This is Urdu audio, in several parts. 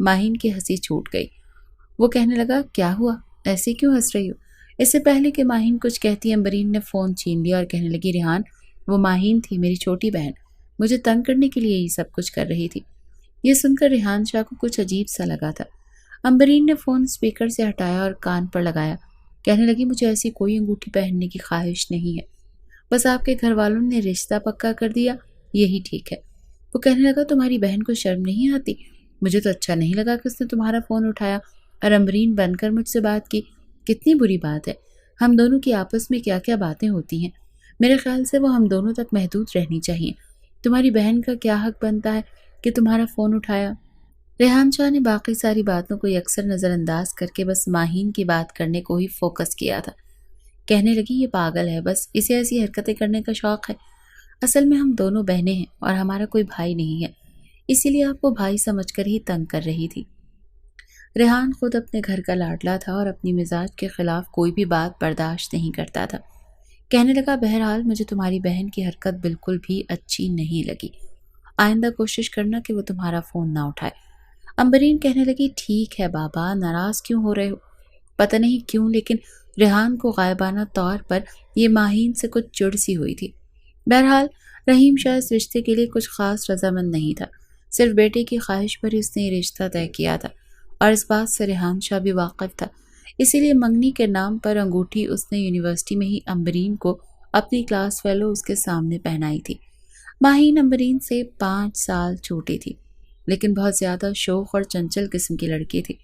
ماہین کی ہنسی چھوٹ گئی۔ وہ کہنے لگا کیا ہوا، ایسے کیوں ہنس رہی ہو؟ اس سے پہلے کہ ماہین کچھ کہتی امبرین نے فون چھین لیا اور کہنے لگی ریحان وہ ماہین تھی، میری چھوٹی بہن، مجھے تنگ کرنے کے لیے یہ سب کچھ کر رہی تھی۔ یہ سن کر ریحان شاہ کو کچھ عجیب سا لگا تھا۔ امبرین نے فون اسپیکر سے ہٹایا اور کان پر لگایا، کہنے لگی مجھے ایسی کوئی انگوٹھی پہننے کی خواہش نہیں ہے، بس آپ کے گھر والوں نے رشتہ پکا کر دیا یہی ٹھیک ہے۔ وہ کہنے لگا تمہاری بہن کو شرم نہیں آتی؟ مجھے تو اچھا نہیں لگا کہ اس نے تمہارا فون اٹھایا اور امبرین بن کر مجھ سے بات کی، کتنی بری بات ہے۔ ہم دونوں کی آپس میں کیا کیا باتیں ہوتی ہیں، میرے خیال سے وہ ہم دونوں تک محدود رہنی چاہیے۔ تمہاری بہن کا کیا حق بنتا ہے کہ تمہارا فون اٹھایا؟ ریحان شاہ نے باقی ساری باتوں کو یکسر نظر انداز کر کے بس ماہین کی بات کرنے کو ہی فوکس کیا تھا۔ کہنے لگی یہ پاگل ہے، بس اسے ایسی حرکتیں کرنے کا شوق ہے۔ اصل میں ہم دونوں بہنیں ہیں اور ہمارا کوئی بھائی نہیں ہے، اسی لیے آپ کو بھائی سمجھ کر ہی تنگ کر رہی تھی۔ ریحان خود اپنے گھر کا لاڈلا تھا اور اپنی مزاج کے خلاف کوئی بھی بات برداشت نہیں کرتا تھا۔ کہنے لگا بہرحال مجھے تمہاری بہن کی حرکت بالکل بھی اچھی نہیں لگی، آئندہ کوشش کرنا کہ وہ تمہارا فون نہ اٹھائے۔ امبرین کہنے لگی ٹھیک ہے بابا، ناراض کیوں ہو رہے ہو؟ پتہ نہیں کیوں لیکن ریحان کو غائبانہ طور پر یہ ماہین سے کچھ چڑ سی ہوئی تھی۔ بہرحال رحیم شاہ اس رشتے کے لیے کچھ خاص رضامند نہیں تھا، صرف بیٹے کی خواہش پر ہی اس نے یہ رشتہ طے کیا تھا اور اس بات سے ریحان شاہ بھی واقف تھا، اسی لیے منگنی کے نام پر انگوٹھی اس نے یونیورسٹی میں ہی امبرین کو اپنی کلاس فیلو اس کے سامنے پہنائی تھی۔ ماہین امبرین سے 5 سال چھوٹی تھی لیکن بہت زیادہ شوخ اور چنچل قسم کی لڑکی تھی،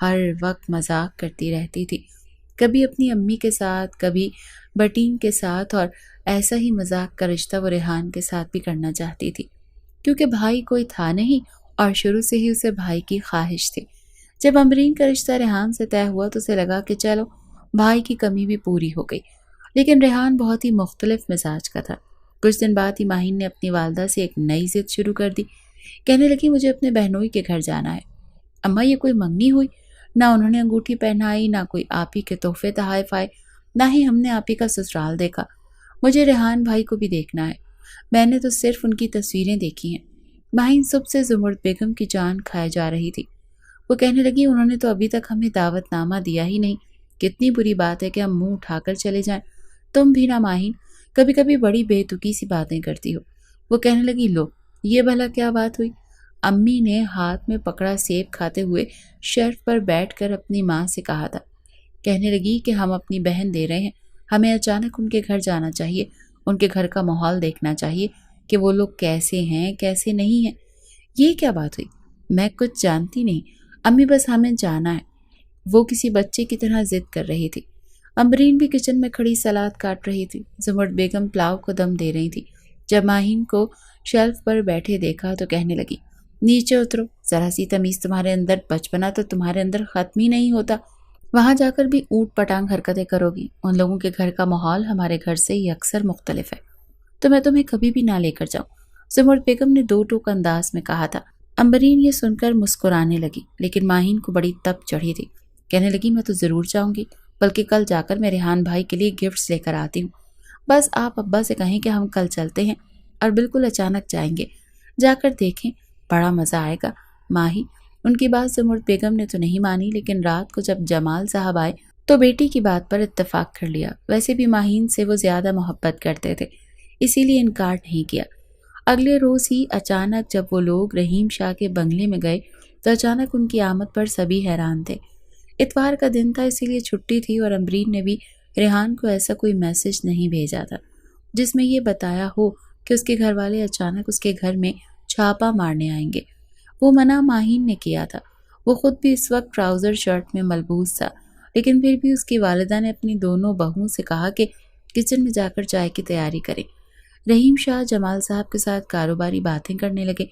ہر وقت مذاق کرتی رہتی تھی، کبھی اپنی امی کے ساتھ کبھی بٹین کے ساتھ، اور ایسا ہی مذاق کا رشتہ وہ ریحان کے ساتھ بھی کرنا چاہتی تھی کیونکہ بھائی کوئی تھا نہیں اور شروع سے ہی اسے بھائی کی خواہش تھی۔ جب امبرین کا رشتہ ریحان سے طے ہوا تو اسے لگا کہ چلو بھائی کی کمی بھی پوری ہو گئی، لیکن ریحان بہت ہی مختلف مزاج کا تھا۔ کچھ دن بعد ہی ماہین نے اپنی والدہ سے ایک نئی ضد شروع کر دی، کہنے لگی مجھے اپنے بہنوئی کے گھر جانا ہے۔ اماں یہ کوئی منگنی ہوئی؟ نہ انہوں نے انگوٹھی پہنائی، نہ کوئی آپ ہی کے تحفے تحائف آئے، نہ ہی ہم نے آپ ہی کا سسرال دیکھا۔ مجھے ریحان بھائی کو بھی دیکھنا ہے، میں نے تو صرف ان کی تصویریں دیکھی ہیں۔ ماہین صبح سے زمرد بیگم کی جان کھائے جا رہی تھی۔ وہ کہنے لگی انہوں نے تو ابھی تک ہمیں دعوت نامہ دیا ہی نہیں، کتنی بری بات ہے کہ ہم منہ اٹھا کر چلے جائیں۔ تم بھی نہ ماہین، کبھی کبھی بڑی بے تکی سی باتیں کرتی ہو۔ وہ کہنے لگی لو یہ بھلا کیا بات ہوئی؟ امی نے ہاتھ میں پکڑا سیب کھاتے ہوئے شیلف پر بیٹھ کر اپنی ماں سے کہا تھا۔ کہنے لگی کہ ہم اپنی بہن دے رہے ہیں، ہمیں اچانک ان کے گھر جانا چاہیے، ان کے گھر کا ماحول دیکھنا چاہیے کہ وہ لوگ کیسے ہیں کیسے نہیں ہیں۔ یہ کیا بات ہوئی؟ میں کچھ جانتی نہیں امی، بس ہمیں جانا ہے۔ وہ کسی بچے کی طرح ضد کر رہی تھی۔ امبرین بھی کچن میں کھڑی سلاد کاٹ رہی تھی، زمرد بیگم پلاؤ کو دم دے رہی تھی۔ جب ماہین کو شیلف پر بیٹھے دیکھا تو کہنے لگی نیچے اترو، ذرا سی تمیز تمہارے اندر، بچپنا تو تمہارے اندر ختم ہی نہیں ہوتا، وہاں جا کر بھی اوٹ پٹانگ حرکتیں کرو گی۔ ان لوگوں کے گھر کا ماحول ہمارے گھر سے ہی اکثر مختلف ہے، تو میں تمہیں کبھی بھی نہ لے کر جاؤں، زمرد بیگم نے دو ٹوک انداز میں کہا تھا۔ امبرین یہ سن کر مسکرانے لگی لیکن ماہین کو بڑی تپ چڑھی تھی، کہنے لگی میں تو ضرور جاؤں گی، بلکہ کل جا کر میں ریحان بھائی کے لیے گفٹس لے کر آتی ہوں۔ بس آپ ابا سے کہیں کہ ہم کل چلتے ہیں اور بالکل اچانک جائیں گے، جا کر دیکھیں، بڑا مزہ آئے گا۔ ماہی ان کی بات زمرد بیگم نے تو نہیں مانی، لیکن رات کو جب جمال صاحب آئے تو بیٹی کی بات پر اتفاق کر لیا۔ ویسے بھی ماہین سے وہ زیادہ محبت کرتے تھے، اسی لیے انکار نہیں کیا۔ اگلے روز ہی اچانک جب وہ لوگ رحیم شاہ کے بنگلے میں گئے تو اچانک ان کی آمد پر سبھی حیران تھے۔ اتوار کا دن تھا، اسی لیے چھٹی تھی اور امبرین نے بھی ریحان کو ایسا کوئی میسج نہیں بھیجا تھا جس میں یہ بتایا ہو کہ اس کے گھر والے اچانک اس کے گھر میں چھاپا مارنے آئیں گے۔ وہ منع ماہین نے کیا تھا، وہ خود بھی اس وقت ٹراؤزر شرٹ میں ملبوس تھا، لیکن پھر بھی اس کی والدہ نے اپنی دونوں بہوؤں سے کہا کہ کچن میں جا کر چائے کی تیاری کریں۔ رحیم شاہ جمال صاحب کے ساتھ کاروباری باتیں کرنے لگے۔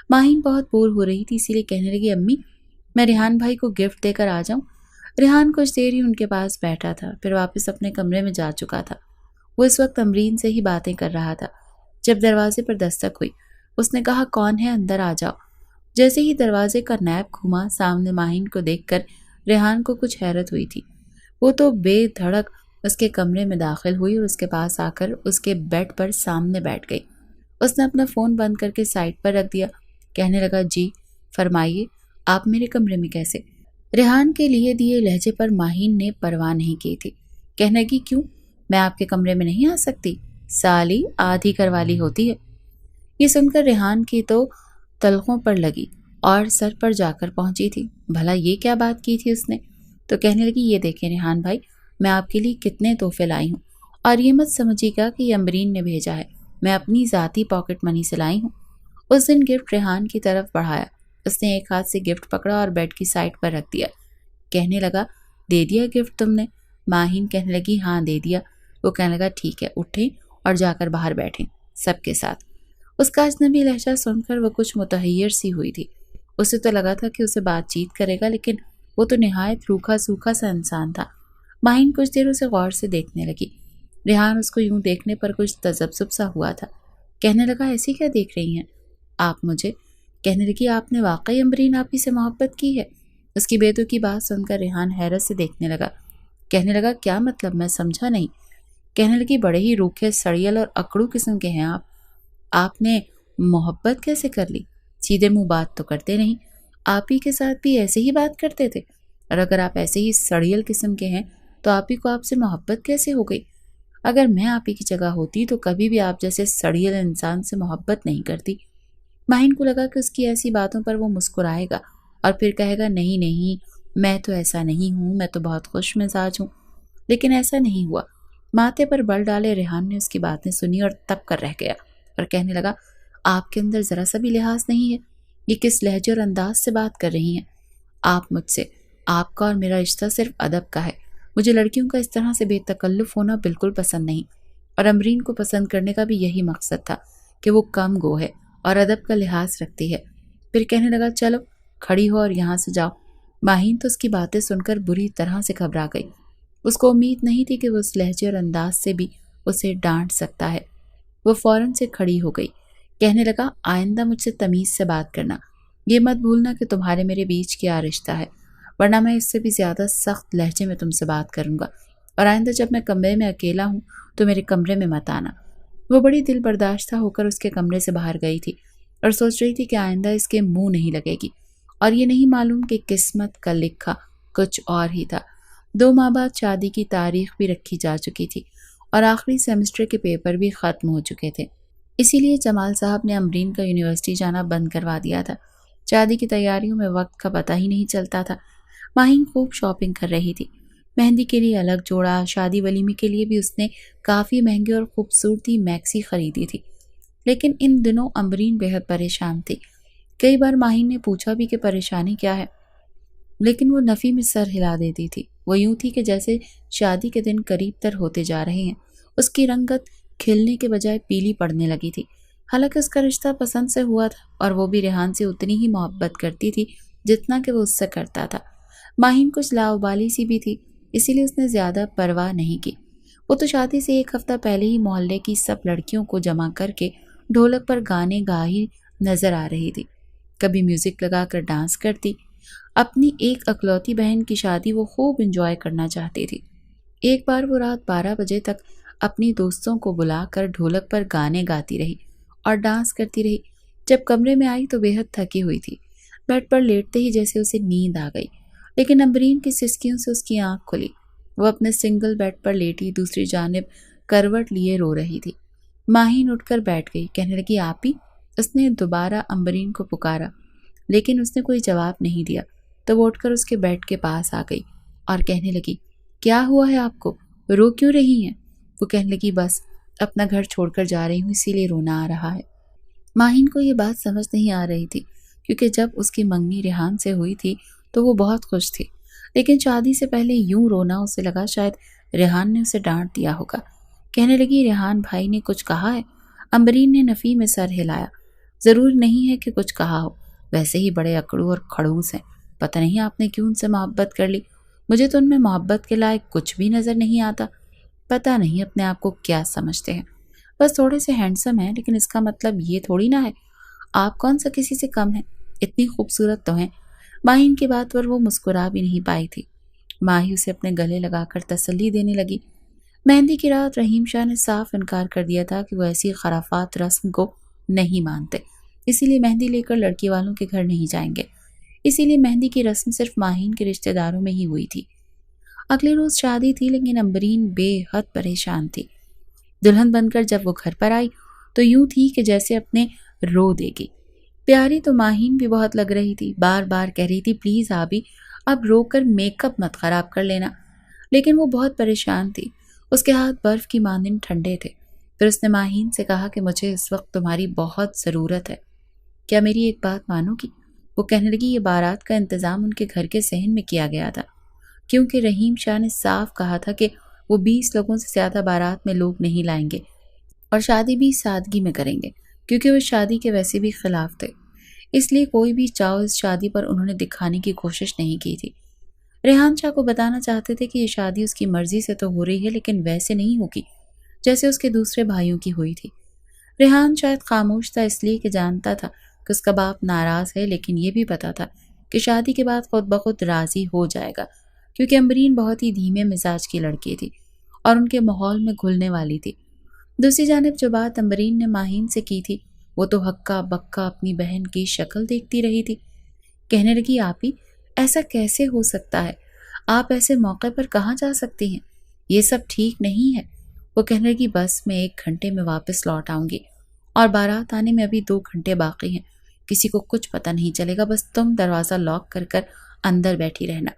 ماہین بہت بور ہو رہی تھی، اسی لیے کہنے لگی امی میں ریحان بھائی کو گفٹ دے کر آ جاؤں۔ ریحان کچھ دیر ہی ان کے پاس بیٹھا تھا، پھر واپس اپنے کمرے میں جا چکا تھا۔ وہ اس وقت امبرین سے ہی باتیں کر رہا تھا۔ جب دروازے پر دستک ہوئی اس نے کہا کون ہے، اندر آ جاؤ۔ جیسے ہی دروازے کا نیب گھوما سامنے ماہین کو دیکھ کر ریحان کو کچھ حیرت ہوئی تھی۔ وہ تو بے دھڑک اس کے کمرے میں داخل ہوئی اور اس کے پاس آ کر اس کے بیڈ پر سامنے بیٹھ گئی۔ اس نے اپنا فون بند کر کے سائڈ پر رکھ دیا، کہنے لگا جی فرمائیے۔ آپ میرے کمرے میں کیسے؟ ریحان کے لیے دیے لہجے پر ماہین نے پرواہ نہیں کی تھی۔ کہنے لگی کیوں، میں آپ کے کمرے میں نہیں آ سکتی؟ سالی آدھی کروالی ہوتی ہے۔ یہ سن کر ریحان کی تو تلخوں پر لگی اور سر پر جا کر پہنچی تھی۔ بھلا یہ کیا بات کی تھی اس نے؟ تو کہنے لگی یہ دیکھیں ریحان بھائی، میں آپ کے لیے کتنے تحفے لائی ہوں، اور یہ مت سمجھیے گا کہ یہ امبرین نے بھیجا ہے، میں اپنی ذاتی پاکٹ منی سے لائی ہوں۔ اس دن گفٹ ریحان کی طرف بڑھایا، اس نے ایک ہاتھ سے گفٹ پکڑا اور بیڈ کی سائڈ پر رکھ دیا۔ کہنے لگا دے دیا گفٹ تم نے؟ ماہین کہنے لگی ہاں دے دیا۔ وہ کہنے لگا ٹھیک ہے، اٹھیں اور جا کر باہر بیٹھیں سب کے ساتھ۔ اس کا اجنبی لہجہ سن کر وہ کچھ متحیر سی ہوئی تھی۔ اسے تو لگا تھا کہ اسے بات چیت کرے گا، لیکن وہ تو نہایت روکھا سوکھا سا انسان تھا۔ ماہین کچھ دیر اسے غور سے دیکھنے لگی۔ ریحان اس کو یوں دیکھنے پر کچھ تذبذب سا ہوا تھا۔ کہنے لگا ایسی کیا دیکھ رہی ہیں آپ مجھے؟ کہنے لگی آپ نے واقعی امبرین آپی سے محبت کی ہے؟ اس کی بیتو کی بات سن کر ریحان حیرت سے دیکھنے لگا۔ کہنے لگا کیا مطلب، میں سمجھا نہیں۔ کہنے لگی بڑے ہی روکھے سڑیل اور اکڑو قسم کے ہیں آپ نے محبت کیسے کر لی؟ سیدھے منہ بات تو کرتے نہیں، آپ ہی کے ساتھ بھی ایسے ہی بات کرتے تھے، اور اگر آپ ایسے ہی سڑیل قسم کے ہیں تو آپ ہی کو آپ سے محبت کیسے ہو گئی؟ اگر میں آپ ہی کی جگہ ہوتی تو کبھی بھی آپ جیسے سڑیل انسان سے محبت نہیں کرتی۔ ماہین کو لگا کہ اس کی ایسی باتوں پر وہ مسکرائے گا اور پھر کہے گا نہیں نہیں میں تو ایسا نہیں ہوں، میں تو بہت خوش مزاج ہوں، لیکن ایسا نہیں ہوا۔ ماتھے پر بل ڈالے ریحان نے اس کی باتیں سنی اور تب کر رہ گیا اور کہنے لگا آپ کے اندر ذرا سا بھی لحاظ نہیں ہے، یہ کس لہجے اور انداز سے بات کر رہی ہیں آپ مجھ سے؟ آپ کا اور میرا رشتہ صرف ادب کا ہے، مجھے لڑکیوں کا اس طرح سے بے تکلف ہونا بالکل پسند نہیں، اور امرین کو پسند کرنے کا بھی یہی مقصد تھا کہ وہ کم گو ہے اور ادب کا لحاظ رکھتی ہے۔ پھر کہنے لگا چلو کھڑی ہو اور یہاں سے جاؤ۔ ماہین تو اس کی باتیں سن کر بری طرح سے گھبرا گئی۔ اس کو امید نہیں تھی کہ وہ اس لہجے اور انداز سے بھی اسے ڈانٹ سکتا ہے۔ وہ فوراً سے کھڑی ہو گئی۔ کہنے لگا آئندہ مجھ سے تمیز سے بات کرنا، یہ مت بھولنا کہ تمہارے میرے بیچ کیا رشتہ ہے، ورنہ میں اس سے بھی زیادہ سخت لہجے میں تم سے بات کروں گا، اور آئندہ جب میں کمرے میں اکیلا ہوں تو میرے کمرے میں مت آنا۔ وہ بڑی دل برداشتہ ہو کر اس کے کمرے سے باہر گئی تھی اور سوچ رہی تھی کہ آئندہ اس کے منہ نہیں لگے گی، اور یہ نہیں معلوم کہ قسمت کا لکھا کچھ اور ہی تھا۔ 2 ماہ بعد شادی کی تاریخ بھی رکھی جا چکی تھی اور آخری سیمسٹر کے پیپر بھی ختم ہو چکے تھے، اسی لیے جمال صاحب نے امرین کا یونیورسٹی جانا بند کروا دیا تھا۔ شادی کی تیاریوں میں وقت کا پتہ ہی نہیں چلتا تھا۔ ماہین خوب شاپنگ کر رہی تھی، مہندی کے لیے الگ جوڑا، شادی ولیمے کے لیے بھی اس نے کافی مہنگی اور خوبصورتی میکسی خریدی تھی، لیکن ان دنوں امرین بہت پریشان تھی۔ کئی بار ماہین نے پوچھا بھی کہ پریشانی کیا ہے، لیکن وہ نفی میں سر ہلا دیتی تھی۔ وہ یوں تھی کہ جیسے شادی کے دن قریب تر ہوتے جا رہے ہیں۔ اس کی رنگت کھلنے کے بجائے پیلی پڑنے لگی تھی۔ حالانکہ اس کا رشتہ پسند سے ہوا تھا اور وہ بھی ریحان سے اتنی ہی محبت کرتی تھی جتنا کہ وہ اس سے کرتا تھا۔ ماہین کچھ لاؤبالی سی بھی تھی، اسی لیے اس نے زیادہ پرواہ نہیں کی۔ وہ تو شادی سے 1 ہفتہ پہلے ہی محلے کی سب لڑکیوں کو جمع کر کے ڈھولک پر گانے گا ہی نظر آ رہی تھی۔ کبھی میوزک لگا کر ڈانس کرتی۔ اپنی ایک اکلوتی بہن کی شادی وہ خوب انجوائے کرنا چاہتی تھی۔ ایک بار وہ رات 12 بجے تک اپنی دوستوں کو بلا کر ڈھولک پر گانے گاتی رہی اور ڈانس کرتی رہی۔ جب کمرے میں آئی تو بے حد تھکی ہوئی تھی۔ بیڈ پر لیٹتے ہی جیسے اسے نیند آ گئی، لیکن امبرین کی سسکیوں سے اس کی آنکھ کھلی۔ وہ اپنے سنگل بیڈ پر لیٹی دوسری جانب کروٹ لیے رو رہی تھی۔ ماہین اٹھ کر بیٹھ گئی، کہنے لگی آپ ہی؟ اس نے دوبارہ امبرین کو پکارا، لیکن اس نے کوئی جواب نہیں دیا۔ تو وہ اٹھ کر اس کے بیڈ کے پاس آ گئی اور کہنے لگی کیا ہوا ہے آپ کو، رو کیوں رہی ہیں؟ وہ کہنے لگی بس اپنا گھر چھوڑ کر جا رہی ہوں، اسی لیے رونا آ رہا ہے۔ ماہین کو یہ بات سمجھ نہیں آ رہی تھی، کیونکہ جب اس کی منگنی ریحان سے ہوئی تھی تو وہ بہت خوش تھی، لیکن شادی سے پہلے یوں رونا اسے لگا شاید ریحان نے اسے ڈانٹ دیا ہوگا۔ کہنے لگی ریحان بھائی نے کچھ کہا ہے؟ امبرین نے نفی میں سر ہلایا۔ ضرور نہیں ہے کہ کچھ کہا ہو، ویسے ہی بڑے اکڑو اور کھڑوس ہیں، پتہ نہیں آپ نے کیوں ان سے محبت کر لی، مجھے تو ان میں محبت کے لائق کچھ بھی نظر نہیں آتا، پتہ نہیں اپنے آپ کو کیا سمجھتے ہیں، بس تھوڑے سے ہینڈسم ہیں، لیکن اس کا مطلب یہ تھوڑی نہ ہے آپ کون سا کسی سے کم ہیں، اتنی خوبصورت تو ہیں۔ ماہین کی بات پر وہ مسکرا بھی نہیں پائی تھی۔ ماہی اسے اپنے گلے لگا کر تسلی دینے لگی۔ مہندی کی رات رحیم شاہ نے صاف انکار کر دیا تھا کہ وہ ایسی خرافات رسم کو نہیں مانتے، اسی لیے مہندی لے کر لڑکی والوں کے گھر نہیں جائیں گے۔ اسی لیے مہندی کی رسم صرف ماہین کے رشتہ داروں میں ہی ہوئی تھی۔ اگلے روز شادی تھی، لیکن امبرین بے حد پریشان تھی۔ دلہن بن کر جب وہ گھر پر آئی تو یوں تھی کہ جیسے اپنے رو دے گی۔ پیاری تو ماہین بھی بہت لگ رہی تھی، بار بار کہہ رہی تھی پلیز آبی اب رو کر میک اپ مت خراب کر لینا، لیکن وہ بہت پریشان تھی۔ اس کے ہاتھ برف کی مانند ٹھنڈے تھے۔ پھر اس نے ماہین سے کہا کہ مجھے اس وقت تمہاری بہت ضرورت ہے، کیا میری ایک بات مانو گی؟ وہ کہنے لگی یہ بارات کا انتظام ان کے گھر کے صحن میں کیا گیا تھا، کیونکہ رحیم شاہ نے صاف کہا تھا کہ وہ 20 لوگوں سے زیادہ بارات میں لوگ نہیں لائیں گے، اور شادی بھی سادگی میں کریں گے، کیونکہ وہ شادی کے ویسے بھی خلاف تھے۔ اس لیے کوئی بھی چاو اس شادی پر انہوں نے دکھانے کی کوشش نہیں کی تھی۔ ریحان شاہ کو بتانا چاہتے تھے کہ یہ شادی اس کی مرضی سے تو ہو رہی ہے، لیکن ویسے نہیں ہوگی جیسے اس کے دوسرے بھائیوں کی ہوئی تھی۔ ریحان شاید خاموش تھا اس لیے کہ جانتا تھا کہ اس کا باپ ناراض ہے، لیکن یہ بھی پتا تھا کہ شادی کے بعد خود بخود راضی ہو جائے گا، کیونکہ امبرین بہت ہی دھیمے مزاج کی لڑکی تھی اور ان کے ماحول میں گھلنے والی تھی۔ دوسری جانب جو بات امبرین نے ماہین سے کی تھی، وہ تو ہکا بکا اپنی بہن کی شکل دیکھتی رہی تھی۔ کہنے لگی آپی ایسا کیسے ہو سکتا ہے؟ آپ ایسے موقع پر کہاں جا سکتی ہیں؟ یہ سب ٹھیک نہیں ہے۔ وہ کہنے لگی بس میں 1 گھنٹے میں واپس لوٹ آؤں گی، اور بارات آنے میں ابھی 2 گھنٹے باقی ہیں، کسی کو کچھ پتہ نہیں چلے گا، بس تم دروازہ لاک کر کر اندر بیٹھی رہنا،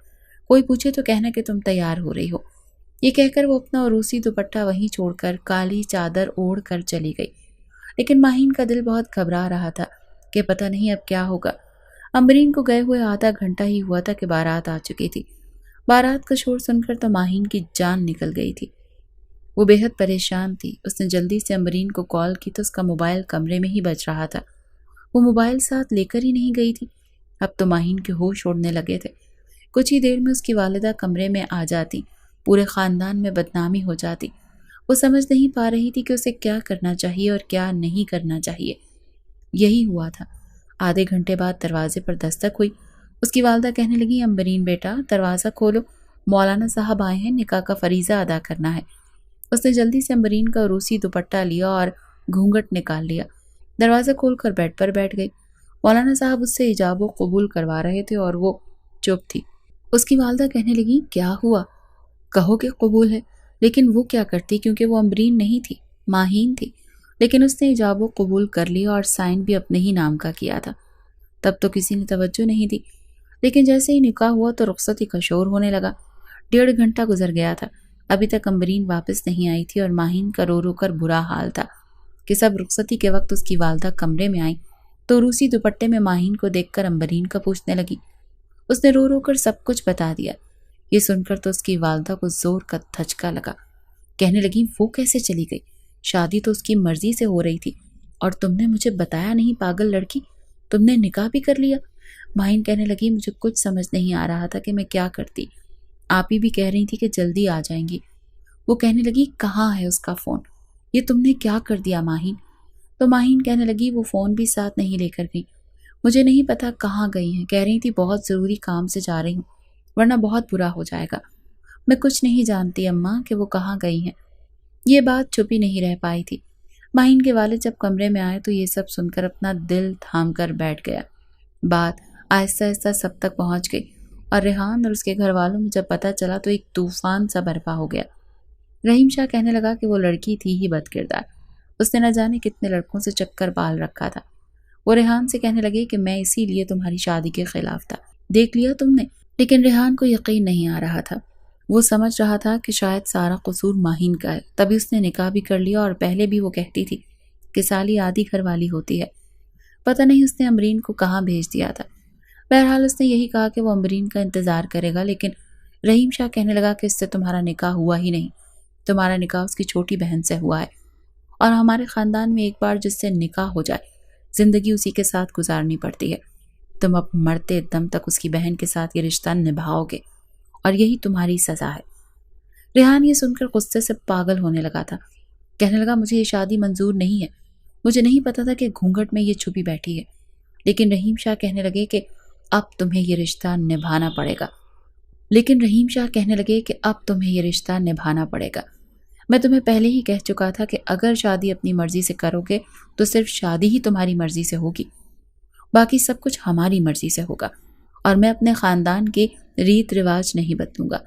کوئی پوچھے تو کہنا کہ تم تیار ہو رہی ہو۔ یہ کہہ کر وہ اپنا عروسی دوپٹہ وہیں چھوڑ کر کالی چادر اوڑھ کر چلی گئی۔ لیکن ماہین کا دل بہت گھبرا رہا تھا کہ پتہ نہیں اب کیا ہوگا۔ امبرین کو گئے ہوئے آدھا گھنٹہ ہی ہوا تھا کہ بارات آ چکی تھی۔ بارات کا شور سن کر تو ماہین کی جان نکل گئی تھی۔ وہ بے حد پریشان تھی۔ اس نے جلدی سے امبرین کو کال کی تو اس کا موبائل کمرے میں ہی بج رہا تھا۔ وہ موبائل ساتھ لے کر ہی نہیں گئی تھی۔ اب تو ماہین کے ہوش اڑنے لگے تھے۔ کچھ ہی دیر میں اس کی والدہ کمرے میں آ جاتی، پورے خاندان میں بدنامی ہو جاتی۔ وہ سمجھ نہیں پا رہی تھی کہ اسے کیا کرنا چاہیے اور کیا نہیں کرنا چاہیے۔ یہی ہوا تھا۔ آدھے گھنٹے بعد دروازے پر دستک ہوئی۔ اس کی والدہ کہنے لگی امبرین بیٹا دروازہ کھولو، مولانا صاحب آئے ہیں، نکاح کا فریضہ ادا کرنا ہے۔ اس نے جلدی سے امبرین کا عروسی دوپٹہ لیا اور گھونگھٹ نکال لیا، دروازہ کھول کر بیڈ پر بیٹھ گئی۔ مولانا صاحب اس سے ایجاب و قبول کروا رہے تھے اور وہ چپ تھی۔ اس کی والدہ کہنے لگی کیا ہوا؟ کہو کہ قبول ہے، لیکن وہ کیا کرتی کیونکہ وہ امبرین نہیں تھی، ماہین تھی، لیکن اس نے ایجاب و قبول کر لیا اور سائن بھی اپنے ہی نام کا کیا تھا۔ تب تو کسی نے توجہ نہیں دی، لیکن جیسے ہی نکاح ہوا تو رخصتی کا شور ہونے لگا۔ 1.5 گھنٹہ گزر گیا تھا، ابھی تک امبرین واپس نہیں آئی تھی اور ماہین کا رو رو کر برا حال تھا کہ سب رخصتی کے وقت اس کی والدہ کمرے میں آئیں تو عروسی دوپٹے میں ماہین کو دیکھ کر امبرین کا پوچھنے لگی۔ اس نے رو رو کر سب کچھ بتا دیا۔ یہ سن کر تو اس کی والدہ کو زور کا دھچکا لگا۔ کہنے لگی وہ کیسے چلی گئی؟ شادی تو اس کی مرضی سے ہو رہی تھی اور تم نے مجھے بتایا نہیں پاگل لڑکی، تم نے نکاح بھی کر لیا۔ ماہین کہنے لگی مجھے کچھ سمجھ نہیں آ رہا تھا کہ میں کیا کرتی، آپ ہی بھی کہہ رہی تھی کہ جلدی آ جائیں گی۔ وہ کہنے لگی کہاں ہے اس کا فون؟ یہ تم نے کیا کر دیا ماہین؟ تو ماہین کہنے لگی وہ فون بھی ساتھ نہیں لے کر گئی، مجھے نہیں پتا کہاں گئی ہیں، کہہ رہی تھی بہت ضروری کام سے جا رہی ہوں ورنہ بہت برا ہو جائے گا۔ میں کچھ نہیں جانتی اماں کہ وہ کہاں گئی ہیں۔ یہ بات چھپی نہیں رہ پائی تھی۔ ماہین کے والد جب کمرے میں آئے تو یہ سب سن کر اپنا دل تھام کر بیٹھ گیا۔ بات آہستہ آہستہ سب تک پہنچ گئی اور ریحان اور اس کے گھر والوں میں جب پتہ چلا تو ایک طوفان سا برپا ہو گیا۔ رحیم شاہ کہنے لگا کہ وہ لڑکی تھی ہی بد کردار، اس نے نہ جانے کتنے لڑکوں سے چکر پال رکھا تھا۔ وہ ریحان سے کہنے لگے کہ میں اسی لیے تمہاری شادی کے خلاف تھا، دیکھ لیا تم نے۔ لیکن ریحان کو یقین نہیں آ رہا تھا۔ وہ سمجھ رہا تھا کہ شاید سارا قصور ماہین کا ہے، تبھی اس نے نکاح بھی کر لیا، اور پہلے بھی وہ کہتی تھی کہ سالی آدھی گھر والی ہوتی ہے۔ پتہ نہیں اس نے امبرین کو کہاں بھیج دیا تھا۔ بہرحال اس نے یہی کہا کہ وہ امبرین کا انتظار کرے گا، لیکن رحیم شاہ کہنے لگا کہ اس سے تمہارا نکاح ہوا ہی نہیں، تمہارا نکاح اس کی چھوٹی بہن سے ہوا ہے، اور ہمارے خاندان میں ایک بار جس سے نکاح ہو جائے زندگی اسی کے ساتھ گزارنی پڑتی ہے۔ تم اب مرتے دم تک اس کی بہن کے ساتھ یہ رشتہ نبھاؤ گے اور یہی تمہاری سزا ہے۔ ریحان یہ سن کر غصے سے پاگل ہونے لگا تھا۔ کہنے لگا مجھے یہ شادی منظور نہیں ہے، مجھے نہیں پتا تھا کہ گھونگھٹ میں یہ چھپی بیٹھی ہے۔ لیکن رحیم شاہ کہنے لگے کہ اب تمہیں یہ رشتہ نبھانا پڑے گا۔ میں تمہیں پہلے ہی کہہ چکا تھا کہ اگر شادی اپنی مرضی سے کرو گے تو صرف شادی ہی تمہاری مرضی سے ہوگی، باقی سب کچھ ہماری مرضی سے ہوگا، اور میں اپنے خاندان کے ریت رواج نہیں بدلوں گا۔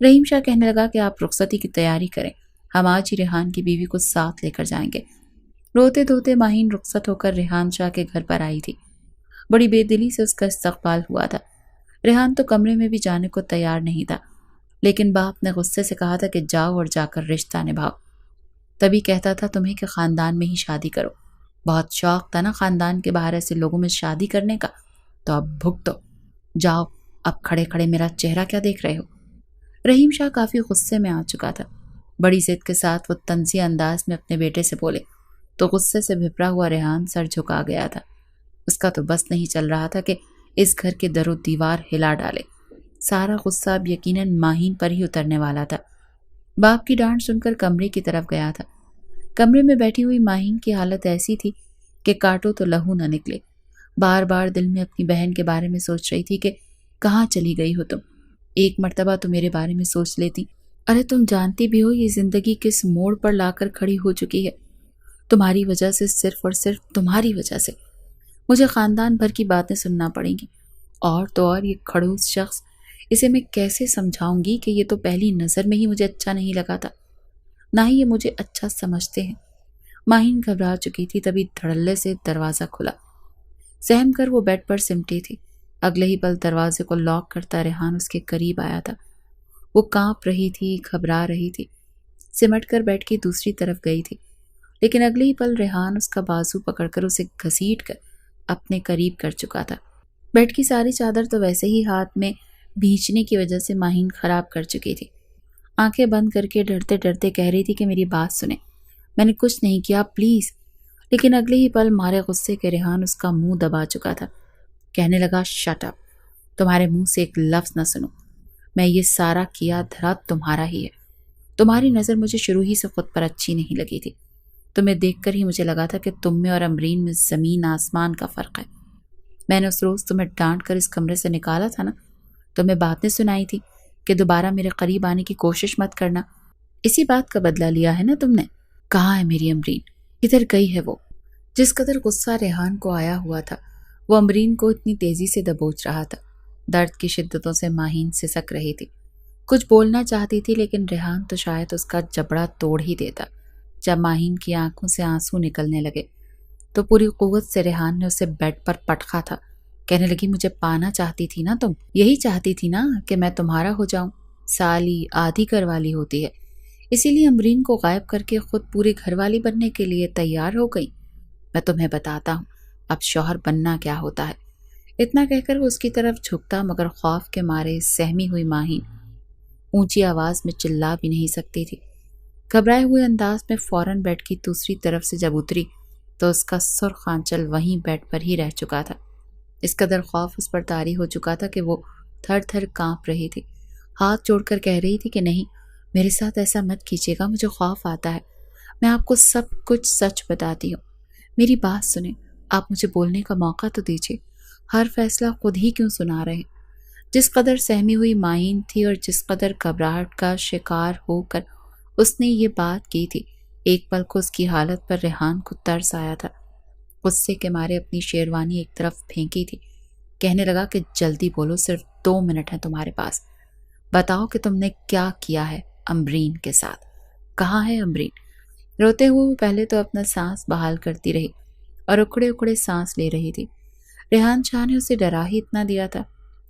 رحیم شاہ کہنے لگا کہ آپ رخصتی کی تیاری کریں، ہم آج ہی ریحان کی بیوی کو ساتھ لے کر جائیں گے۔ روتے دھوتے ماہین رخصت ہو کر ریحان شاہ کے گھر پر آئی تھی۔ بڑی بے دلی سے اس کا استقبال ہوا تھا۔ ریحان تو کمرے میں بھی جانے کو تیار نہیں تھا، لیکن باپ نے غصے سے کہا تھا کہ جاؤ اور جا کر رشتہ نبھاؤ۔ تبھی کہتا تھا تمہیں کہ خاندان میں ہی شادی کرو۔ بہت شوق تھا نا خاندان کے باہر ایسے لوگوں میں شادی کرنے کا، تو اب بھگتو۔ جاؤ، اب کھڑے کھڑے میرا چہرہ کیا دیکھ رہے ہو؟ رحیم شاہ کافی غصے میں آ چکا تھا۔ بڑی ضد کے ساتھ وہ طنزیہ انداز میں اپنے بیٹے سے بولے تو غصے سے بھپرا ہوا ریحان سر جھکا گیا تھا۔ اس کا تو بس نہیں چل رہا تھا کہ اس گھر کے در و دیوار ہلا ڈالے۔ سارا غصہ اب یقیناً ماہین پر ہی اترنے والا تھا۔ باپ کی ڈانٹ سن کر کمرے کی طرف گیا تھا۔ کمرے میں بیٹھی ہوئی ماہین کی حالت ایسی تھی کہ کاٹو تو لہو نہ نکلے۔ بار بار دل میں اپنی بہن کے بارے میں سوچ رہی تھی کہ کہاں چلی گئی ہو تم؟ ایک مرتبہ تو میرے بارے میں سوچ لیتی۔ ارے تم جانتی بھی ہو یہ زندگی کس موڑ پر لا کر کھڑی ہو چکی ہے؟ تمہاری وجہ سے، صرف اور صرف تمہاری وجہ سے مجھے خاندان بھر کی باتیں سننا پڑیں گی، اور تو اور یہ کھڑوس شخص، اسے میں کیسے سمجھاؤں گی کہ یہ تو پہلی نظر میں ہی مجھے اچھا نہیں لگا تھا، نہ ہی یہ مجھے اچھا سمجھتے ہیں۔ ماہین گھبرا چکی تھی، تبھی دھڑلے سے دروازہ کھلا۔ سہم کر وہ بیڈ پر سمٹی تھی۔ اگلے ہی پل دروازے کو لاک کرتا ریحان اس کے قریب آیا تھا۔ وہ کانپ رہی تھی، گھبرا رہی تھی، سمٹ کر بیڈ کی دوسری طرف گئی تھی، لیکن اگلے ہی پل ریحان اس کا بازو پکڑ کر اسے گھسیٹ کر اپنے قریب کر چکا تھا۔ بیڈ کی ساری چادر تو ویسے ہی ہاتھ میں بھینچنے کی وجہ سے ماہین خراب کر چکی تھی۔ آنکھیں بند کر کے ڈرتے ڈرتے کہہ رہی تھی کہ میری بات سنیں، میں نے کچھ نہیں کیا، پلیز۔ لیکن اگلے ہی پل مارے غصے کے ریحان اس کا منہ دبا چکا تھا۔ کہنے لگا شٹ اپ، تمہارے منہ سے ایک لفظ نہ سنو۔ میں یہ سارا کیا دھرا تمہارا ہی ہے۔ تمہاری نظر مجھے شروع ہی سے خود پر اچھی نہیں لگی تھی۔ تمہیں دیکھ کر ہی مجھے لگا تھا کہ تم میں اور امرین میں زمین آسمان کا فرق ہے۔ میں نے اس روز تمہیں ڈانٹ کر اس کمرے سے نکالا تھا نا، تمہیں باتیں سنائی تھی کہ دوبارہ میرے قریب آنے کی کوشش مت کرنا۔ اسی بات کا بدلہ لیا ہے نا تم نے۔ کہاں ہے میری امرین؟ کدھر گئی ہے وہ؟ جس قدر غصہ ریحان کو آیا ہوا تھا، وہ امرین کو اتنی تیزی سے دبوچ رہا تھا۔ درد کی شدتوں سے ماہین سسک رہی تھی، کچھ بولنا چاہتی تھی، لیکن ریحان تو شاید اس کا جبڑا توڑ ہی دیتا۔ جب ماہین کی آنکھوں سے آنسو نکلنے لگے تو پوری قوت سے ریحان نے اسے بیڈ پر پٹخا تھا۔ کہنے لگی مجھے پانا چاہتی تھی نا تم، یہی چاہتی تھی نا کہ میں تمہارا ہو جاؤں۔ سالی آدھی گھر والی ہوتی ہے، اسی لیے امرین کو غائب کر کے خود پوری گھر والی بننے کے لیے تیار ہو گئی۔ میں تمہیں بتاتا ہوں اب شوہر بننا کیا ہوتا ہے۔ اتنا کہہ کر وہ اس کی طرف جھکتا، مگر خوف کے مارے سہمی ہوئی ماہین اونچی آواز میں چلا بھی نہیں سکتی تھی۔ گھبرائے ہوئے انداز میں فوراً بیڈ کی دوسری طرف سے جب اتری تو اس کا سرخ آنچل وہیں بیڈ پر ہی رہ چکا تھا۔ اس قدر خوف اس پر طاری ہو چکا تھا کہ وہ تھر تھر کانپ رہی تھی، ہاتھ جوڑ کر کہہ رہی تھی کہ نہیں، میرے ساتھ ایسا مت کیجیے گا، مجھے خوف آتا ہے۔ میں آپ کو سب کچھ سچ بتاتی ہوں، میری بات سنیں، آپ مجھے بولنے کا موقع تو دیجیے۔ ہر فیصلہ خود ہی کیوں سنا رہے ہیں؟ جس قدر سہمی ہوئی ماہین تھی اور جس قدر گھبراہٹ کا شکار ہو کر اس نے یہ بات کی تھی، ایک پل کو اس کی حالت پر ریحان کو ترس آیا تھا۔ غصے کے مارے اپنی شیروانی ایک طرف پھینکی تھی۔ کہنے لگا کہ جلدی بولو، صرف 2 منٹ ہیں تمہارے پاس، بتاؤ کہ تم نے کیا کیا ہے امرین کے ساتھ، کہاں ہے امرین؟ روتے ہوئے وہ پہلے تو اپنا سانس بحال کرتی رہی اور اکھڑے اکھڑے سانس لے رہی تھی۔ ریحان شاہ نے اسے ڈرا ہی اتنا دیا تھا۔